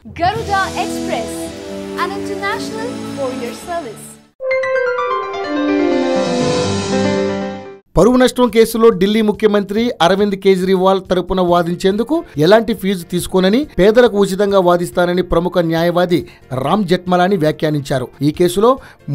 Garuda Express, an international courier service. పరువు నష్టం కేసులో ఢిల్లీ ముఖ్యమంత్రి అరవింద్ కేజ్రీవాల్ తరపున వాదించేందుకు ఎలాంటి ఫీజు తీసుకోనని, పేదలకు ఉచితంగా వాదిస్తానని ప్రముఖ న్యాయవాది రామ్ జెఠ్మలానీ వ్యాఖ్యానించారు. ఈ కేసులో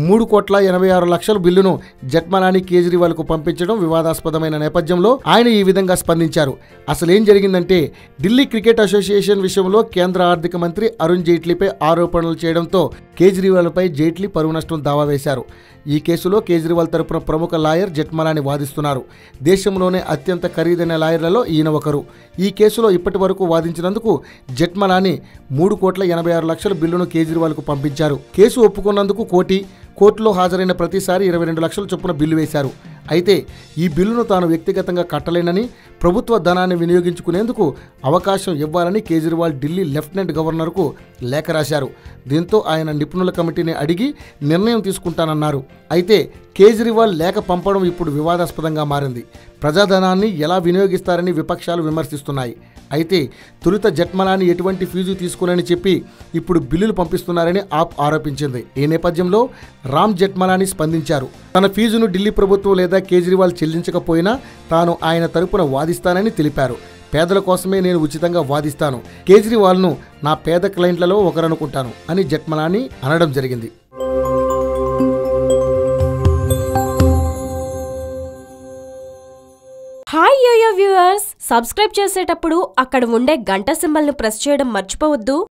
3,86,00,000 బిల్లును జెఠ్మలానీ కేజ్రీవాల్ కు పంపించడం వివాదాస్పదమైన నేపథ్యంలో ఆయన ఈ విధంగా స్పందించారు. అసలేం జరిగిందంటే, ఢిల్లీ క్రికెట్ అసోసియేషన్ విషయంలో కేంద్ర ఆర్థిక మంత్రి అరుణ్ జైట్లీపై ఆరోపణలు చేయడంతో కేజ్రీవాల్పై జైట్లీ పరువు నష్టం దావా వేశారు. ఈ కేసులో కేజ్రీవాల్ తరపున ప్రముఖ లాయర్ జెఠ్మలానీ వాదిస్తున్నారు. దేశంలోనే అత్యంత ఖరీదైన లాయర్లలో ఈయన ఒకరు. ఈ కేసులో ఇప్పటి వరకు వాదించినందుకు జెఠ్మలానీ 3,86,00,000 బిల్లును కేజ్రీవాల్కు పంపించారు. కేసు ఒప్పుకున్నందుకు కోర్టులో హాజరైన ప్రతిసారి 22 లక్షల చొప్పున బిల్లు వేశారు. అయితే ఈ బిల్లును తాను వ్యక్తిగతంగా కట్టలేనని, ప్రభుత్వ ధనాన్ని వినియోగించుకునేందుకు అవకాశం ఇవ్వాలని కేజ్రీవాల్ ఢిల్లీ లెఫ్టినెంట్ గవర్నర్కు లేఖ రాశారు. దీంతో ఆయన నిపుణుల కమిటీని అడిగి నిర్ణయం తీసుకుంటానన్నారు. అయితే కేజ్రీవాల్ లేఖ పంపడం ఇప్పుడు వివాదాస్పదంగా మారింది. ప్రజాధనాన్ని ఎలా వినియోగిస్తారని విపక్షాలు విమర్శిస్తున్నాయి. అయితే తొలుత జెఠ్మలానీ ఎటువంటి ఫీజు తీసుకోనని చెప్పి ఇప్పుడు బిల్లులు పంపిస్తున్నారని ఆప్ ఆరోపించింది. ఈ నేపథ్యంలో రామ్ జెఠ్మలానీ స్పందించారు. తన ఫీజును ఢిల్లీ ప్రభుత్వం లేదా కేజ్రీవాల్ చెల్లించకపోయినా తాను ఆయన తరపున వాదిస్తానని తెలిపారు. పేదల కోసమే నేను ఉచితంగా వాదిస్తాను, కేజ్రీవాల్ను నా పేద క్లయింట్లలో ఒకరనుకుంటాను అని జెఠ్మలానీ అనడం జరిగింది. హాయ్ యోయో వ్యూవర్స్, సబ్స్క్రైబ్ చేసేటప్పుడు అక్కడ ఉండే గంట సింబల్ను ప్రెస్ చేయడం మర్చిపోవద్దు.